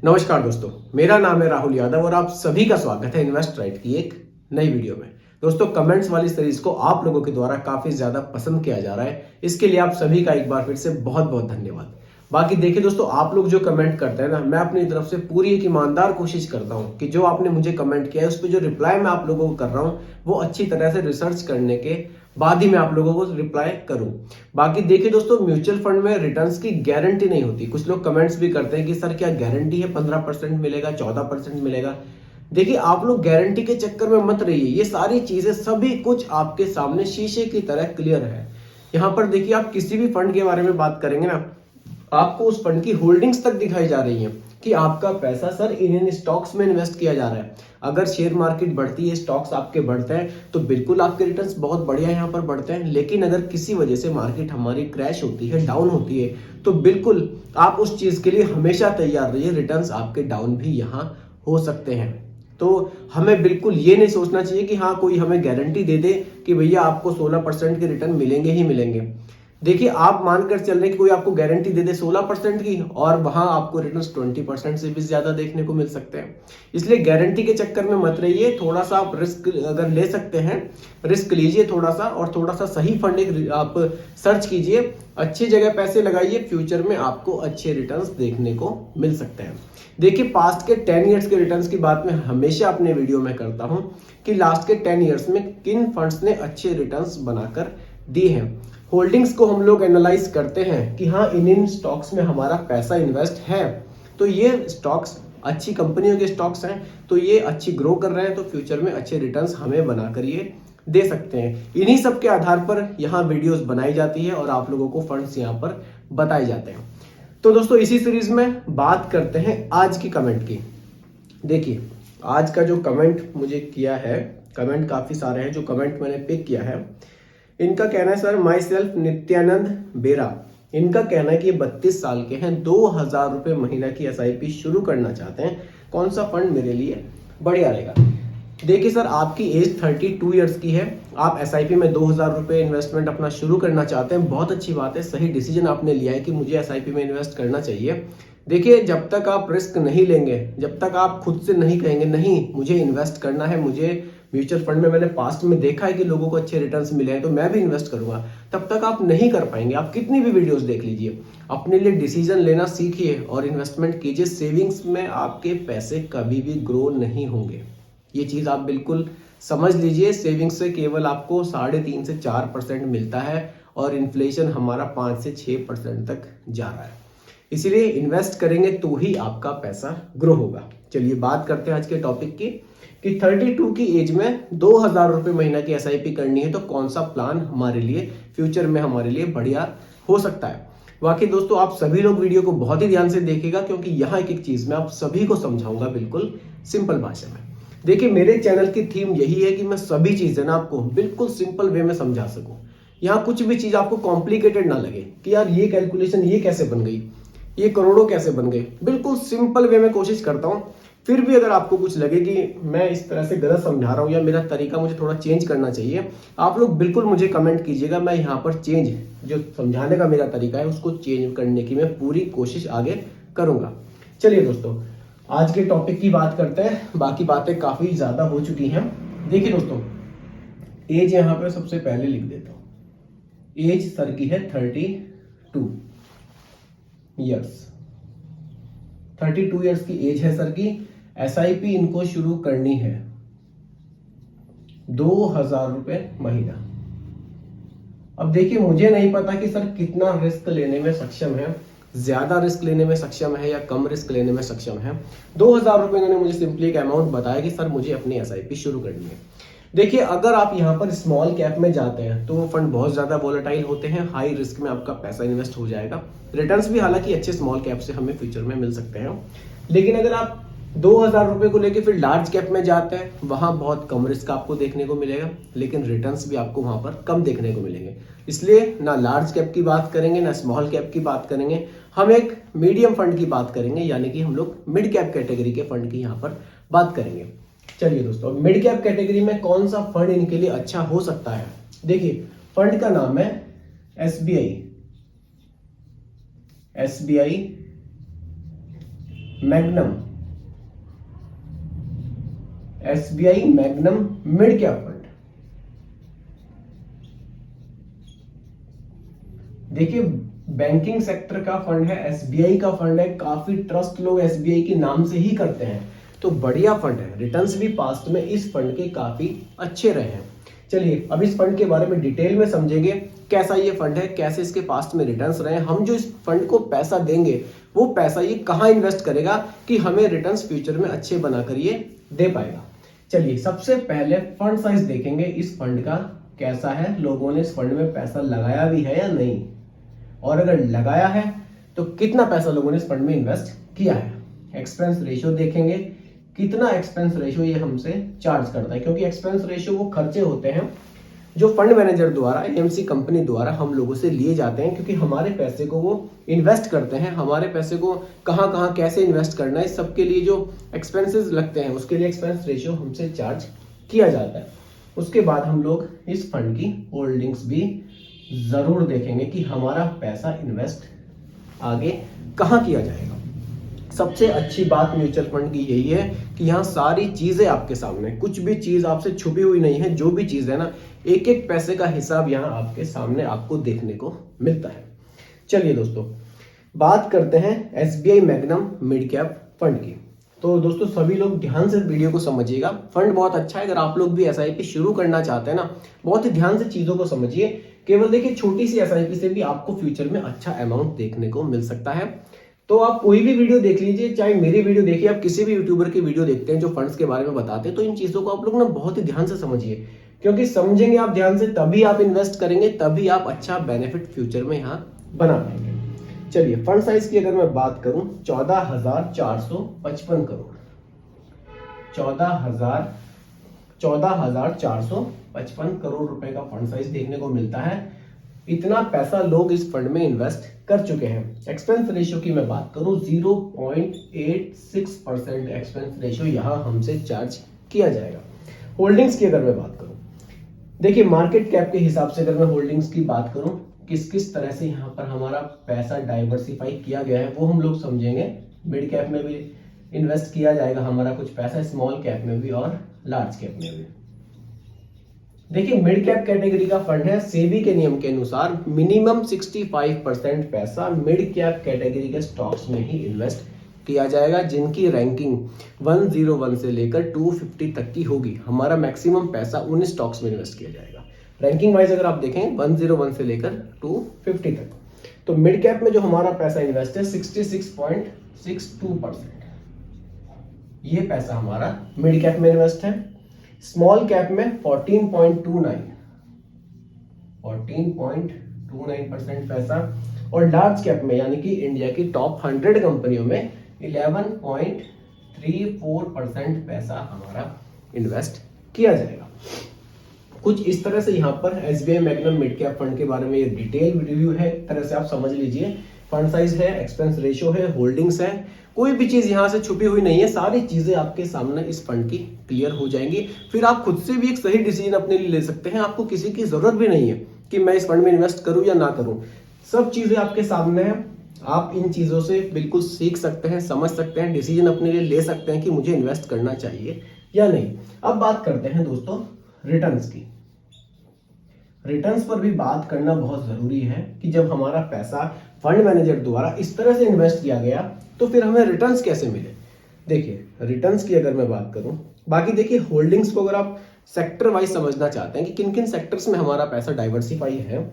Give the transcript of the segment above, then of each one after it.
नमस्कार दोस्तों, मेरा नाम है राहुल यादव और आप सभी का स्वागत है इन्वेस्ट राइट की एक नई वीडियो में। दोस्तों, कमेंट्स वाली सीरीज को आप लोगों के द्वारा काफी ज्यादा पसंद किया जा रहा है, इसके लिए आप सभी का एक बार फिर से बहुत बहुत धन्यवाद। बाकी देखिए दोस्तों, आप लोग जो कमेंट करते हैं ना, मैं अपनी तरफ से पूरी एक ईमानदार कोशिश करता हूं कि जो आपने मुझे कमेंट किया है उस पर जो रिप्लाई मैं आप लोगों को कर रहा हूं वो अच्छी तरह से रिसर्च करने के बाद ही मैं आप लोगों को रिप्लाई करूं। बाकी देखिए दोस्तों, म्यूचुअल फंड में रिटर्न्स की गारंटी नहीं होती। कुछ लोग कमेंट्स भी करते हैं कि सर क्या गारंटी है 15% मिलेगा, 14% मिलेगा। देखिए, आप लोग गारंटी के चक्कर में मत रहिए। ये सारी चीजें सभी कुछ आपके सामने शीशे की तरह क्लियर है। यहाँ पर देखिए, आप किसी भी फंड के बारे में बात करेंगे ना, आपको उस फंड की होल्डिंग्स तक दिखाई जा रही हैं कि आपका पैसा सर इन स्टॉक्स में इन्वेस्ट किया जा रहा है। अगर शेयर मार्केट बढ़ती है, स्टॉक्स आपके बढ़ते हैं, तो बिल्कुल आपके रिटर्न्स बहुत बढ़िया यहाँ पर बढ़ते हैं। लेकिन अगर किसी वजह से मार्केट हमारी क्रैश होती है, डाउन होती है, तो बिल्कुल आप उस चीज के लिए हमेशा तैयार रहिए। रिटर्न्स आपके डाउन भी यहाँ हो सकते हैं। तो हमें बिल्कुल ये नहीं सोचना चाहिए कि हाँ कोई हमें गारंटी दे दे कि भैया आपको 16% के रिटर्न मिलेंगे ही मिलेंगे। देखिए, आप मानकर चल रहे हैं कि कोई आपको गारंटी दे दे 16% की और वहां आपको रिटर्न 20% से भी ज्यादा देखने को मिल सकते हैं। इसलिए गारंटी के चक्कर में मत रहिए। थोड़ा सा आप रिस्क अगर ले सकते हैं, रिस्क लीजिए थोड़ा सा, और थोड़ा सा सही फंड आप सर्च कीजिए, अच्छी जगह पैसे लगाइए। फ्यूचर में आपको अच्छे रिटर्न्स देखने को मिल सकते हैं। देखिए, पास्ट के 10 ईयर्स के रिटर्न्स की बात मैं हमेशा अपने वीडियो में करता हूं कि लास्ट के 10 ईयर्स में किन फंड्स ने अच्छे रिटर्न्स बनाकर दिए हैं। होल्डिंग्स को हम लोग एनालाइज करते हैं कि हाँ इन स्टॉक्स में हमारा पैसा इन्वेस्ट है, तो ये स्टॉक्स अच्छी कंपनियों के स्टॉक्स हैं, तो ये अच्छी ग्रो कर रहे हैं, तो फ्यूचर में अच्छे रिटर्न्स हमें बनाकर ये दे सकते हैं। इन्हीं सब के आधार पर यहाँ वीडियोस बनाई जाती है और आप लोगों को फंड्स यहाँ पर बताए जाते हैं। तो दोस्तों, इसी सीरीज में बात करते हैं आज की कमेंट की। देखिए, आज का जो कमेंट मुझे किया है, कमेंट काफी सारे हैं, जो कमेंट मैंने पिक किया है, इनका कहना है सर माई सेल्फ नित्यानंद बेरा। इनका कहना है कि 32 साल के हैं, 2000 रुपए महीना की SIP शुरू करना चाहते हैं, कौन सा फंड मेरे लिए बढ़िया रहेगा। देखिए सर, आपकी एज 32 ईयर्स की है, आप SIP में 2000 रुपए इन्वेस्टमेंट अपना शुरू करना चाहते हैं, बहुत अच्छी बात है। सही डिसीजन आपने लिया है कि मुझे SIP में इन्वेस्ट करना चाहिए। देखिए, जब तक आप रिस्क नहीं लेंगे, जब तक आप खुद से नहीं कहेंगे नहीं मुझे इन्वेस्ट करना है, मुझे म्यूचुअल फंड में मैंने पास्ट में देखा है कि लोगों को अच्छे रिटर्न्स मिले हैं तो मैं भी इन्वेस्ट करूंगा, तब तक आप नहीं कर पाएंगे। आप कितनी भी वीडियोस देख लीजिए, अपने लिए डिसीजन लेना सीखिए और इन्वेस्टमेंट कीजिए। सेविंग्स में आपके पैसे कभी भी ग्रो नहीं होंगे, ये चीज आप बिल्कुल समझ लीजिए। सेविंग्स से केवल आपको 3.5 से 4% मिलता है और इन्फ्लेशन हमारा 5 से 6% तक जा रहा है। इसीलिए इन्वेस्ट करेंगे तो ही आपका पैसा ग्रो होगा। चलिए बात करते हैं आज के टॉपिक की कि 32 की एज में 2000 रुपए महीना की SIP करनी है तो कौन सा प्लान हमारे लिए फ्यूचर में हमारे लिए बढ़िया हो सकता है। बाकी दोस्तों, आप सभी लोग वीडियो को बहुत ही ध्यान से देखिएगा, क्योंकि यहाँ एक एक चीज मैं आप सभी को समझाऊंगा बिल्कुल सिंपल भाषा में। देखिए, मेरे चैनल की थीम यही है कि मैं सभी चीजें ना आपको बिल्कुल सिंपल वे में समझा सकूं। यहाँ कुछ भी चीज आपको कॉम्प्लिकेटेड ना लगे कि यार ये कैलकुलेशन ये कैसे बन गई, ये करोड़ों कैसे बन गए। बिल्कुल सिंपल वे में कोशिश करता हूं। फिर भी अगर आपको कुछ लगे कि मैं इस तरह से गलत समझा रहा हूं या मेरा तरीका मुझे थोड़ा चेंज करना चाहिए, आप लोग बिल्कुल मुझे कमेंट कीजिएगा। मैं यहाँ पर चेंज जो समझाने का मेरा तरीका है उसको चेंज करने की मैं पूरी कोशिश आगे करूंगा। चलिए दोस्तों, आज के टॉपिक की बात करते हैं। बाकी बातें काफी ज्यादा हो चुकी हैं। देखिए दोस्तों, एज यहाँ पे सबसे पहले लिख देता हूं। एज सर की है 32 ईयर्स, 32 ईयर्स की एज है सर की। SIP इनको शुरू करनी है 2000 रुपए महीना। अब देखिए, मुझे नहीं पता कि सर कितना रिस्क लेने में सक्षम है, ज्यादा रिस्क लेने में सक्षम है या कम रिस्क लेने में सक्षम है। 2000 रुपए इन्होंने मुझे सिंपली एक अमाउंट बताया कि सर मुझे अपनी SIP शुरू करनी है। देखिए, अगर आप यहाँ पर स्मॉल कैप में जाते हैं तो वो फंड बहुत ज्यादा वोलेटाइल होते हैं, हाई रिस्क में आपका पैसा इन्वेस्ट हो जाएगा। रिटर्न्स भी हालांकि अच्छे स्मॉल कैप से हमें फ्यूचर में मिल सकते हैं। लेकिन अगर आप 2000 रुपए को लेके फिर लार्ज कैप में जाते हैं, वहां बहुत कम रिस्क आपको देखने को मिलेगा, लेकिन रिटर्न्स भी आपको वहां पर कम देखने को मिलेंगे। इसलिए ना लार्ज कैप की बात करेंगे ना स्मॉल कैप की बात करेंगे, हम एक मीडियम फंड की बात करेंगे, यानी कि हम लोग मिड कैप कैटेगरी के फंड की यहाँ पर बात करेंगे। चलिए दोस्तों, मिड कैप कैटेगरी में कौन सा फंड इनके लिए अच्छा हो सकता है। देखिए, फंड का नाम है SBI magnum, SBI magnum mid cap fund. देखिए बैंकिंग सेक्टर का फंड है, एसबीआई का फंड है, काफी ट्रस्ट लोग एसबीआई के नाम से ही करते हैं, तो बढ़िया फंड है। रिटर्न्स भी पास्ट में इस फंड के काफी अच्छे रहे हैं। चलिए अब इस फंड के बारे में डिटेल में समझेंगे, कैसा ये फंड है, कैसे इसके पास्ट में रिटर्न्स रहे हैं, हम जो इस फंड को पैसा देंगे वो पैसा ये कहाँ इन्वेस्ट करेगा कि हमें रिटर्न्स फ्यूचर में अच्छे बनाकर ये दे पाएगा। चलिए सबसे पहले फंड साइज देखेंगे इस फंड का कैसा है, लोगों ने इस फंड में पैसा लगाया भी है या नहीं, और अगर लगाया है तो कितना पैसा लोगों ने इस फंड में इन्वेस्ट किया है। एक्सपेंस रेशियो देखेंगे, कितना एक्सपेंस रेशियो ये हमसे चार्ज करता है, क्योंकि एक्सपेंस रेशियो वो खर्चे होते हैं जो फंड मैनेजर द्वारा, एएमसी कंपनी द्वारा हम लोगों से लिए जाते हैं, क्योंकि हमारे पैसे को वो इन्वेस्ट करते हैं, हमारे पैसे को कहाँ कहाँ कैसे इन्वेस्ट करना है, इस सबके लिए जो एक्सपेंसेस लगते हैं उसके लिए एक्सपेंस रेशियो हमसे चार्ज किया जाता है। उसके बाद हम लोग इस फंड की होल्डिंग्स भी जरूर देखेंगे कि हमारा पैसा इन्वेस्ट आगे कहाँ किया जाएगा। सबसे अच्छी बात म्यूचुअल फंड की यही है कि यहाँ सारी चीजें आपके सामने, कुछ भी चीज आपसे छुपी हुई नहीं है, जो भी चीज है ना, एक एक पैसे का हिसाब यहाँ आपके सामने आपको देखने को मिलता है। चलिए दोस्तों बात करते हैं SBI magnum mid cap fund की। तो दोस्तों सभी लोग ध्यान से वीडियो को समझिएगा, फंड बहुत अच्छा है। अगर आप लोग भी एसआईपी शुरू करना चाहते हैं ना, बहुत ही ध्यान से चीजों को समझिए। केवल देखिए छोटी सी एसआईपी से भी आपको फ्यूचर में अच्छा अमाउंट देखने को मिल सकता है। तो आप कोई भी वीडियो देख लीजिए, चाहे मेरी वीडियो देखिए, आप किसी भी यूट्यूबर की वीडियो देखते हैं जो फंड्स के बारे में बताते हैं, तो इन चीजों को आप लोग ना बहुत ही ध्यान से समझिए, क्योंकि समझेंगे आप ध्यान से तभी आप इन्वेस्ट करेंगे, तभी आप अच्छा बेनिफिट फ्यूचर में यहाँ बना पाएंगे। चलिए फंड साइज की अगर मैं बात करूं 14,455 करोड़, 14,455 करोड़ रुपए का फंड साइज देखने को मिलता है। इतना पैसा लोग इस फंड में इन्वेस्ट कर चुके हैं। एक्सपेंस रेशियो की मैं बात करूं 0.86% एक्सपेंस रेशियो यहां हमसे चार्ज किया जाएगा। होल्डिंग्स की अगर मैं बात करूं, देखिए मार्केट कैप के हिसाब से अगर मैं होल्डिंग्स की बात करूं, किस किस तरह से यहाँ पर हमारा पैसा डाइवर्सिफाई किया गया है वो हम लोग समझेंगे। मिड कैप में भी इन्वेस्ट किया जाएगा हमारा कुछ पैसा, स्मॉल कैप में भी और लार्ज कैप में भी। देखिए मिड कैप कैटेगरी का फंड है, सेबी के नियम के अनुसार मिनिमम 65% पैसा मिड कैप कैटेगरी के स्टॉक्स में ही इन्वेस्ट किया जाएगा, जिनकी रैंकिंग 101 से लेकर 250 तक की होगी। हमारा मैक्सिमम पैसा उन स्टॉक्स में इन्वेस्ट किया जाएगा। रैंकिंग वाइज अगर आप देखें 101 से लेकर 250 तक, तो मिड कैप में जो हमारा पैसा इन्वेस्ट है 66.62%, ये पैसा हमारा मिड कैप में इन्वेस्ट है। स्मॉल कैप में 14.29% पैसा, और लार्ज कैप में यानी कि इंडिया की टॉप 100 कंपनियों में 11.34% पैसा हमारा इन्वेस्ट किया जाएगा। कुछ इस तरह से यहाँ पर SBI magnum mid cap fund के बारे में ये डिटेल रिव्यू है, एक तरह से आप समझ लीजिए। फंड साइज है, एक्सपेंस रेशियो है, होल्डिंग्स है, कोई भी चीज यहाँ से छुपी हुई नहीं है, सारी चीजें आपके सामने इस फंड की क्लियर हो जाएंगी। फिर आप खुद से भी एक सही डिसीजन अपने लिए ले सकते हैं। आपको किसी की जरूरत भी नहीं है कि मैं इस फंड में इन्वेस्ट करूं या ना करूं, सब चीजें आपके सामने है। आप इन चीजों से बिल्कुल सीख सकते हैं, समझ सकते हैं, डिसीजन अपने लिए ले सकते हैं कि मुझे इन्वेस्ट करना चाहिए या नहीं। अब बात करते हैं दोस्तों रिटर्न्स की। रिटर्न्स पर भी बात करना बहुत जरूरी है कि जब हमारा पैसा फंड मैनेजर द्वारा इस तरह से इन्वेस्ट किया गया तो फिर हमें रिटर्न्स कैसे मिले। देखिए रिटर्न्स की अगर मैं बात करूं, बाकी देखिए होल्डिंग्स को अगर आप सेक्टर वाइज समझना चाहते हैं कि किन किन सेक्टर्स में हमारा पैसा डाइवर्सिफाई है,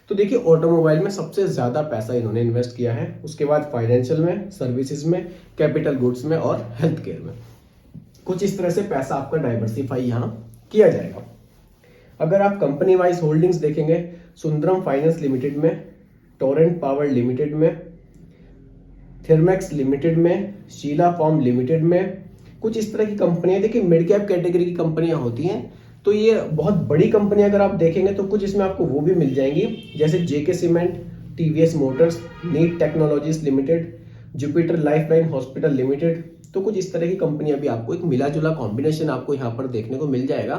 तो देखिए ऑटोमोबाइल में सबसे ज्यादा पैसा इन्होंने इन्वेस्ट किया है, उसके बाद फाइनेंशियल में, सर्विसेज में, कैपिटल गुड्स में और हेल्थ केयर में। कुछ इस तरह से पैसा आपका डाइवर्सिफाई यहाँ किया जाएगा। अगर आप कंपनी वाइज होल्डिंग्स देखेंगे, सुंदरम फाइनेंस लिमिटेड में, टोरेंट पावर लिमिटेड में, थर्मैक्स लिमिटेड में, शीला फॉर्म लिमिटेड में, कुछ इस तरह की कंपनियां, देखिए मिड कैप कैटेगरी की कंपनियां होती हैं, तो ये बहुत बड़ी कंपनियां अगर आप देखेंगे तो कुछ इसमें आपको वो भी मिल जाएंगी, जैसे JK Cement, TVS Motors, NIIT Technologies Limited, Jupiter Lifeline Hospital Limited. तो कुछ इस तरह की कंपनियां भी आपको एक मिला जुला कॉम्बिनेशन आपको यहाँ पर देखने को मिल जाएगा।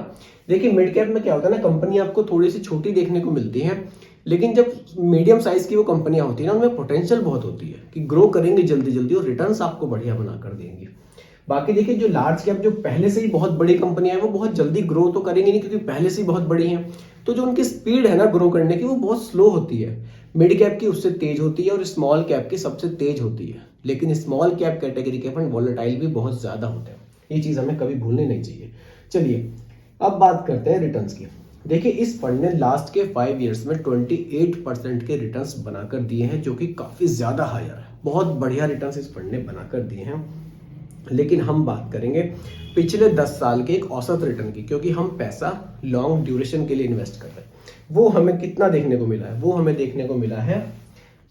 देखिए मिड कैप में क्या होता है ना, कंपनी आपको थोड़ी सी छोटी देखने को मिलती है, लेकिन जब मीडियम साइज की वो कंपनियां होती है ना, उनमें पोटेंशियल बहुत होती है कि ग्रो करेंगे जल्दी जल्दी और रिटर्न्स आपको बढ़िया बना कर देंगे। बाकी देखिए जो लार्ज कैप जो पहले से ही बहुत बड़ी कंपनियां हैं वो बहुत जल्दी ग्रो तो करेंगी नहीं, क्योंकि पहले से ही बहुत बड़ी हैं, तो जो उनकी स्पीड है ना ग्रो करने की वो बहुत स्लो होती है। मिड कैप की उससे तेज होती है और स्मॉल कैप की सबसे तेज होती है। लेकिन स्मॉल कैप कैटेगरी के फंड वॉलेटाइल भी बहुत ज्यादा होते हैं, ये चीज हमें कभी भूलनी नहीं चाहिए। चलिए अब बात करते हैं रिटर्न्स की। देखिए इस फंड ने लास्ट के 5 इयर्स में 28% के रिटर्न्स बनाकर दिए हैं, जो कि काफी ज्यादा हायर है। बहुत बढ़िया रिटर्न्स इस फंड ने बनाकर दिए हैं। लेकिन हम बात करेंगे पिछले 10 साल के एक औसत रिटर्न की, क्योंकि हम पैसा लॉन्ग ड्यूरेशन के लिए इन्वेस्ट कर रहे हैं। वो हमें कितना देखने को मिला है? वो हमें देखने को मिला है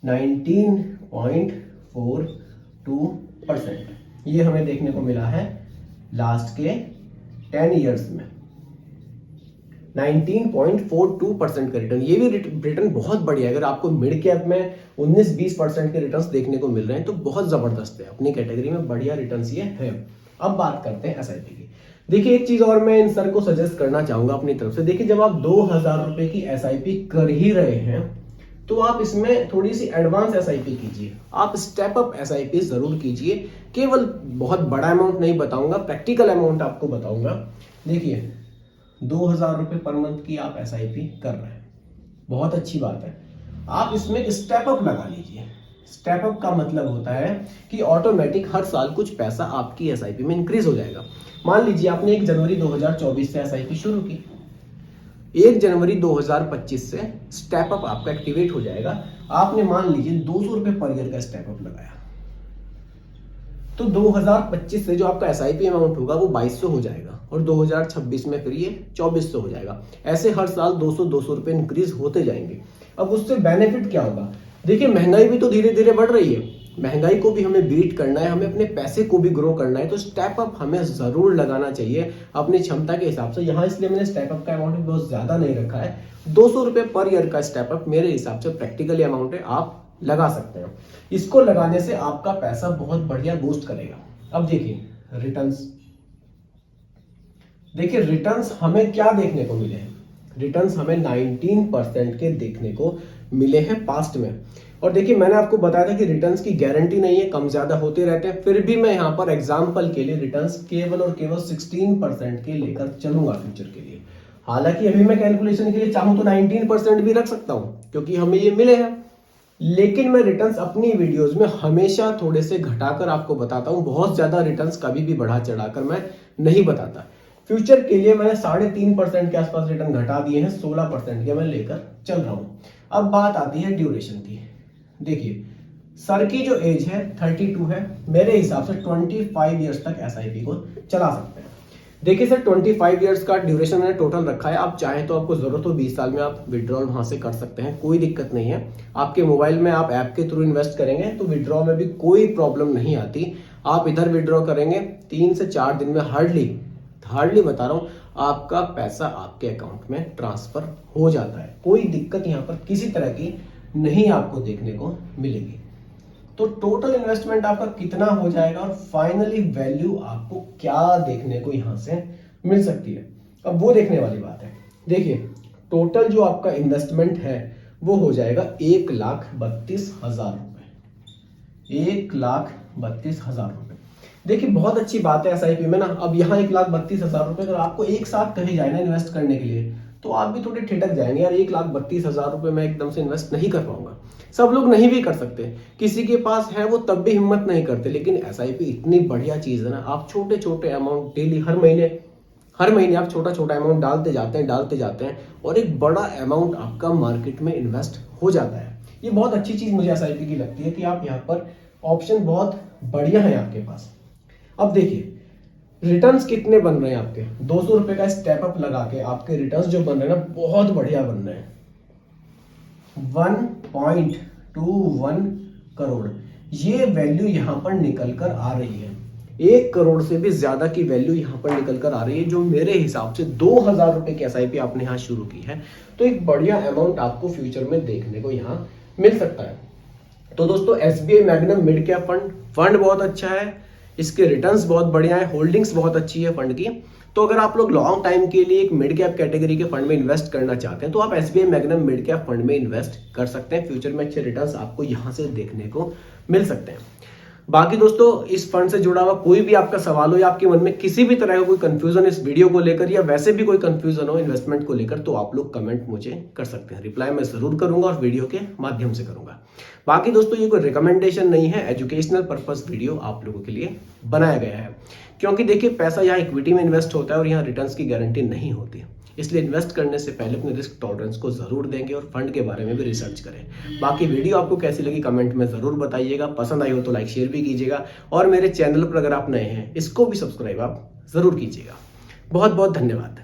19.42%। ये हमें देखने को मिला है लास्ट के 10 इयर्स में 19.42% का रिटर्न। ये भी रिटर्न बहुत बढ़िया है। अगर आपको मिड कैप में 19-20% के रिटर्न्स देखने को मिल रहे हैं तो बहुत जबरदस्त है, अपनी कैटेगरी में बढ़िया रिटर्न्स ये है। अब बात करते हैं एसआईपी की। देखिए एक चीज और मैं इन सर को सजेस्ट करना चाहूंगा अपनी तरफ से। देखिए जब आप 2000 रुपए की एसआईपी कर ही रहे हैं तो आप इसमें थोड़ी सी एडवांस एसआईपी कीजिए, आप स्टेप अप एसआईपी जरूर कीजिए। केवल बहुत बड़ा अमाउंट नहीं बताऊंगा, प्रैक्टिकल अमाउंट आपको बताऊंगा। देखिए 2000 रुपए पर मंथ की आप एसआईपी कर रहे हैं, बहुत अच्छी बात है। आप इसमें स्टेप अप लगा लीजिए। स्टेप अप का मतलब होता है कि ऑटोमेटिक हर साल कुछ पैसा आपकी एसआईपी में इंक्रीज हो जाएगा। मान लीजिए आपने 1 जनवरी 2024 से एसआईपी शुरू की, 1 जनवरी 2025 से स्टेप अप आपका एक्टिवेट हो जाएगा। आपने मान लीजिए 200 रुपए पर ईयर का स्टेप अप लगाया, तो 2025 से जो आपका एसआईपी अमाउंट होगा वो 2200 हो जाएगा और 2026 में फिर ये 2400 हो जाएगा। ऐसे हर साल 200 रुपए इंक्रीज होते जाएंगे। अब उससे बेनिफिट क्या होगा? देखिए महंगाई भी तो धीरे धीरे बढ़ रही है, महंगाई को भी हमें बीट करना है, हमें अपने पैसे को भी ग्रो करना है, तो स्टेप अप हमें जरूर लगाना चाहिए अपनी क्षमता के हिसाब से। यहाँ इसलिए मैंने स्टेप अप का अमाउंट बहुत ज्यादा नहीं रखा है। 200 रुपए पर ईयर का स्टेप अप मेरे हिसाब से प्रैक्टिकली अमाउंट है, आप लगा सकते हैं। इसको लगाने से आपका पैसा बहुत बढ़िया बूस्ट करेगा। अब देखिए रिटर्न्स, देखिए रिटर्न्स हमें क्या देखने को मिले हैं? रिटर्न्स हमें 19% के देखने को मिले हैं पास्ट में। और देखिए मैंने आपको बताया था कि रिटर्न्स की गारंटी नहीं है, कम ज्यादा होते रहते हैं, फिर भी मैं यहां पर एग्जांपल के लिए रिटर्न्स केवल और केवल 16% के लेकर चलूंगा फ्यूचर के लिए। हालांकि अभी मैं कैलकुलेशन के लिए चाहूं तो 19% भी रख सकता हूं, क्योंकि हमें ये मिले हैं। लेकिन मैं रिटर्न्स अपनी वीडियोस में हमेशा थोड़े से घटाकर आपको बताता हूं, बहुत ज्यादा रिटर्न्स कभी भी बढ़ा चढ़ाकर मैं नहीं बताता। फ्यूचर के लिए मैंने 3.5% के आसपास रिटर्न घटा दिए हैं, 16% के मैं लेकर चल रहा हूं। अब बात आती है ड्यूरेशन की। देखिए सर की जो एज है 32 है, मेरे हिसाब से 25 ईयर्स तक एसआईपी को चला सकते हैं। देखिए सर 25 ईयर्स का ड्यूरेशन मैंने टोटल रखा है। आप चाहें तो आपको जरूरत हो 20 साल में आप विड्रॉल वहां से कर सकते हैं, कोई दिक्कत नहीं है। आपके मोबाइल में आप ऐप के थ्रू इन्वेस्ट करेंगे तो विड्रॉ में भी कोई प्रॉब्लम नहीं आती। आप इधर विड्रॉ करेंगे 3 से 4 दिन में हार्डली बता रहा हूं आपका पैसा आपके अकाउंट में ट्रांसफर हो जाता है। कोई दिक्कत यहां पर किसी तरह की नहीं आपको देखने को मिलेगी। तो टोटल इन्वेस्टमेंट आपका कितना हो जाएगा और फाइनली वैल्यू आपको क्या देखने को यहां से मिल सकती है, अब वो देखने वाली बात है। देखिए टोटल जो आपका इन्वेस्टमेंट है वो हो जाएगा 1,32,000 रुपए, 1,32,000 रुपए। देखिए बहुत अच्छी बात है एसआईपी में ना। अब यहाँ 1,32,000 रुपए अगर आपको एक साथ कहे जाए ना इन्वेस्ट करने के लिए तो आप भी थोड़े ठिठक जाएंगे, यार 1,32,000 रुपए मैं एकदम से इन्वेस्ट नहीं कर पाऊंगा। सब लोग नहीं भी कर सकते, किसी के पास है वो तब भी हिम्मत नहीं करते। लेकिन एसआईपी इतनी बढ़िया चीज है ना, आप छोटे छोटे अमाउंट डेली हर महीने आप छोटा छोटा अमाउंट डालते जाते हैं और एक बड़ा अमाउंट आपका मार्केट में इन्वेस्ट हो जाता है। ये बहुत अच्छी चीज मुझे एसआईपी की लगती है कि आप यहाँ पर ऑप्शन बहुत बढ़िया है आपके पास। अब देखिए रिटर्न्स कितने बन रहे हैं आपके, 200 रुपए का स्टेप अप लगा के आपके रिटर्न्स जो बन रहे हैं ना बहुत बढ़िया बन रहे हैं। 1.21 करोड़ ये वैल्यू यहां पर निकल कर आ रही है। 1 करोड़ से भी ज्यादा की वैल्यू यहां पर निकल कर आ रही है, जो मेरे हिसाब से 2,000 रुपए की एसआईपी आपने यहां शुरू की है तो एक बढ़िया अमाउंट आपको फ्यूचर में देखने को यहां मिल सकता है। तो दोस्तों SBI magnum mid cap fund बहुत अच्छा है। इसके रिटर्न्स बहुत बढ़िया है, होल्डिंग्स बहुत अच्छी है फंड की। तो अगर आप लोग लॉन्ग टाइम के लिए एक मिड कैप कैटेगरी के फंड में इन्वेस्ट करना चाहते हैं तो आप SBI magnum mid cap fund में इन्वेस्ट कर सकते हैं। फ्यूचर में अच्छे रिटर्न्स आपको यहां से देखने को मिल सकते हैं। बाकी दोस्तों, इस फंड से जुड़ा हुआ कोई भी आपका सवाल हो या आपके मन में किसी भी तरह का कोई कंफ्यूजन इस वीडियो को लेकर या वैसे भी कोई कंफ्यूजन हो इन्वेस्टमेंट को लेकर, तो आप लोग कमेंट मुझे कर सकते हैं। रिप्लाई मैं जरूर करूंगा और वीडियो के माध्यम से करूंगा। बाकी दोस्तों, ये कोई रिकमेंडेशन नहीं है, एजुकेशनल पर्पस वीडियो आप लोगों के लिए बनाया गया है। क्योंकि देखिए, पैसा यहाँ इक्विटी में इन्वेस्ट होता है और यहाँ रिटर्न्स की गारंटी नहीं होती, इसलिए इन्वेस्ट करने से पहले अपने रिस्क टॉलरेंस को जरूर देंगे और फंड के बारे में भी रिसर्च करें। बाकी वीडियो आपको कैसी लगी कमेंट में जरूर बताइएगा। पसंद आई हो तो लाइक शेयर भी कीजिएगा और मेरे चैनल पर अगर आप नए हैं इसको भी सब्सक्राइब आप जरूर कीजिएगा। बहुत बहुत धन्यवाद।